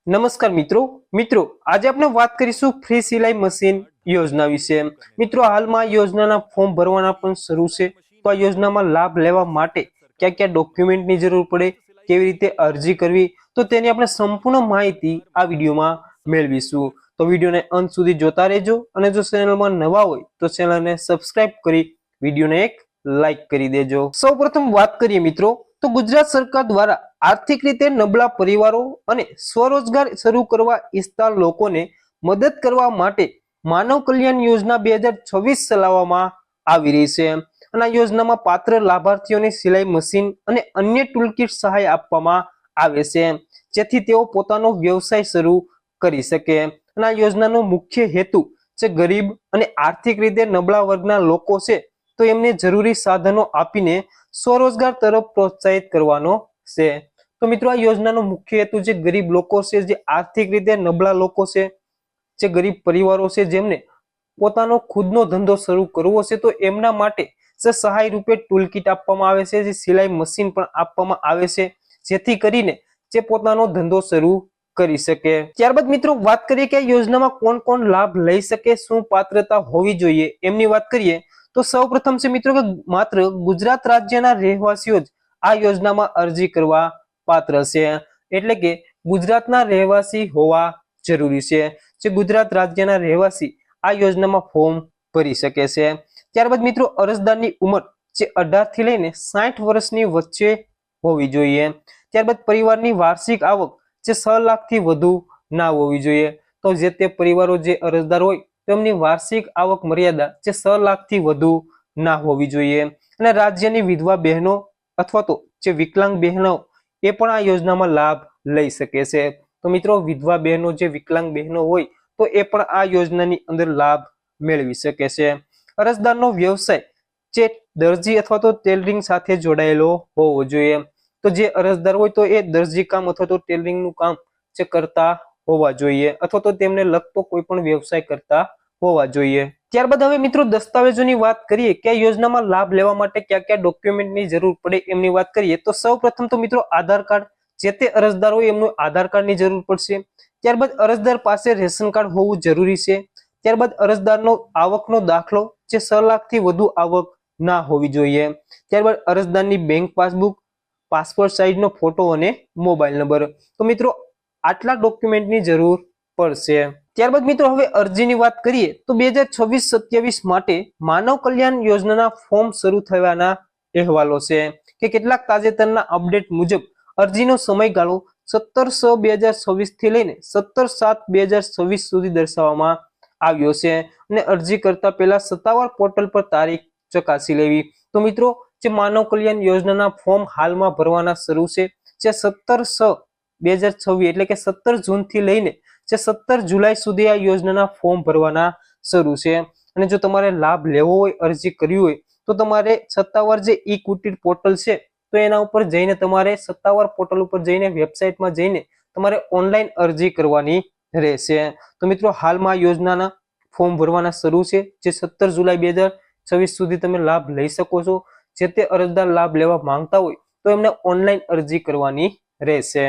નમસ્કાર મિત્રો આજે આપણે વાત કરીશું ફ્રી સિલાઈ મશીન યોજના વિશે। મિત્રો હાલમાં યોજનાના ફોર્મ ભરવાના પણ શરૂ છે, તો આ યોજનામાં લાભ લેવા માટે ક્યાં ક્યાં ડોક્યુમેન્ટની જરૂર પડે, કેવી રીતે અરજી કરવી, તો તેની આપણે સંપૂર્ણ માહિતી આ વિડીયોમાં મેળવીશું। તો વિડીયોને અંત સુધી જોતા રહેજો અને જો ચેનલમાં નવા હોય તો ચેનલને સબસ્ક્રાઇબ કરી વિડીયોને એક લાઈક કરી દેજો। સૌપ્રથમ વાત કરીએ મિત્રો, તો ગુજરાત સરકાર દ્વારા આર્થિક રીતે નબળા પરિવારો અને સ્વરોજગાર શરૂ કરવા ઈચ્છતા લોકોને મદદ કરવા માટે માનવ કલ્યાણ યોજના 2026 ચલાવવામાં આવી રહી છે। અને આ યોજનામાં પાત્ર લાભાર્થીઓને સિલાઈ મશીન અને અન્ય ટૂલકીટ સહાય આપવામાં આવે છે, જેથી તેઓ પોતાનો વ્યવસાય શરૂ કરી શકે। અને આ યોજનાનો મુખ્ય હેતુ છે ગરીબ અને આર્થિક રીતે નબળા વર્ગના લોકો છે તો એમને જરૂરી સાધનો આપીને સ્વરોજગાર તરફ પ્રોત્સાહિત કરવાનો છે। તો મિત્રો આ યોજનાનો મુખ્ય હેતુ જે ગરીબ લોકો છે, જે આર્થિક રીતે નબળા લોકો છે, જે ગરીબ પરિવારો છે, જેમને પોતાનો ખુદનો ધંધો શરૂ કરવો છે, તો એમના માટે સહાય રૂપે ટૂલકીટ આપવામાં આવે છે, જે સિલાઈ મશીન પણ આપવામાં આવે છે, જેથી કરીને જે પોતાનો ધંધો શરૂ કરી શકે। ત્યારબાદ મિત્રો વાત કરીએ કે આ યોજનામાં કોણ કોણ લાભ લઈ શકે, શું પાત્રતા હોવી જોઈએ એમની વાત કરીએ તો સૌપ્રથમ છે મિત્રો કે માત્ર ગુજરાત રાજ્યના રહેવાસીઓ જ આ યોજનામાં અરજી કરવા પાત્ર છે, એટલે કે ગુજરાતના રહેવાસી હોવા જરૂરી છે। જે ગુજરાત રાજ્યના રહેવાસી આ યોજનામાં ફોર્મ ભરી શકે છે। ત્યારબાદ મિત્રો અરજદારની ઉંમર જે 18 થી લઈને 60 વર્ષની વચ્ચે હોવી જોઈએ। ત્યારબાદ પરિવારની વાર્ષિક આવક જે 6 લાખથી વધુ ના હોવી જોઈએ। તો જે તે પરિવારો જે અરજદાર હોય તેમની વાર્ષિક આવક મર્યાદા જે 6 લાખથી વધુ ના હોવી જોઈએ। અને રાજ્યની વિધવા બહેનો અથવા તો જે વિકલાંગ બહેનો એ પણ આ યોજનામાં લાભ લઈ શકે છે। તો મિત્રો વિધવા બહેનો જે વિકલાંગ બહેનો હોય તો એ પણ આ યોજનાની અંદર લાભ મેળવી શકે છે। અરજદારનો વ્યવસાય જે દરજી અથવા તો ટેલરિંગ સાથે જોડાયેલો હોવો જોઈએ। તો જે અરજદાર હોય તો એ દરજી કામ અથવા તો ટેલરિંગનું કામ જે કરતા હોવા જોઈએ, અથવા તો તેમને લગતો કોઈ પણ વ્યવસાય કરતા હોવા જોઈએ। ત્યારબાદ હવે મિત્રો દસ્તાવેજોની વાત કરીએ કે આ યોજનામાં લાભ લેવા માટે કયા કયા ડોક્યુમેન્ટની જરૂર પડે એમની વાત કરીએ તો સૌપ્રથમ તો મિત્રો આધાર કાર્ડ, જે તે અરજદાર હોય એમનું આધાર કાર્ડની જરૂર પડશે। ત્યારબાદ અરજદાર પાસે રેશન કાર્ડ હોવું જરૂરી છે। ત્યારબાદ અરજદારનો આવકનો દાખલો જે 6 લાખથી વધુ આવક ના હોવી જોઈએ। ત્યારબાદ અરજદારની બેંક પાસબુક, પાસપોર્ટ સાઇઝનો ફોટો અને મોબાઈલ નંબર। તો મિત્રો આટલા ડોક્યુમેન્ટની જરૂર પડશે। ત્યારબાદ મિત્રો હવે અરજીની વાત કરીએ તો 2026-27 માટે માનવ કલ્યાણ યોજનાના ફોર્મ શરૂ થવાના અહેવાલો છે કે કેટલાક તાજેતરના અપડેટ મુજબ અરજીનો સમયગાળો 17/6/2026 થી લઈને 17/7/2026 સુધી દર્શાવવામાં આવ્યો છે। અને અરજી કરતા પહેલા સત્તાવાર પોર્ટલ પર તારીખ ચકાસી લેવી। તો મિત્રો જે માનવ કલ્યાણ યોજનાના ફોર્મ હાલમાં ભરવાના શરૂ છે, જે 17/6/2026 એટલે કે 17 જૂનથી લઈને જે 17 જુલાઈ સુધી આ યોજનાના ફોર્મ ભરવાના શરૂ છે। અને જો તમારે લાભ લેવો હોય, અરજી કરવી હોય તો તમારે સત્તાવાર જે ઈ કુટીર પોર્ટલ છે તો એના ઉપર જઈને તમારે સત્તાવાર પોર્ટલ ઉપર જઈને વેબસાઇટમાં જઈને તમારે ઓનલાઈન અરજી કરવાની રહેશે। તો મિત્રો હાલમાં યોજનાના ફોર્મ ભરવાના શરૂ છે, જે 17 જુલાઈ 2026 સુધી તમે લાભ લઈ શકો છો। જે તે અરજદાર લાભ લેવા માંગતા હોય તો એમને ઓનલાઈન અરજી કરવાની રહેશે।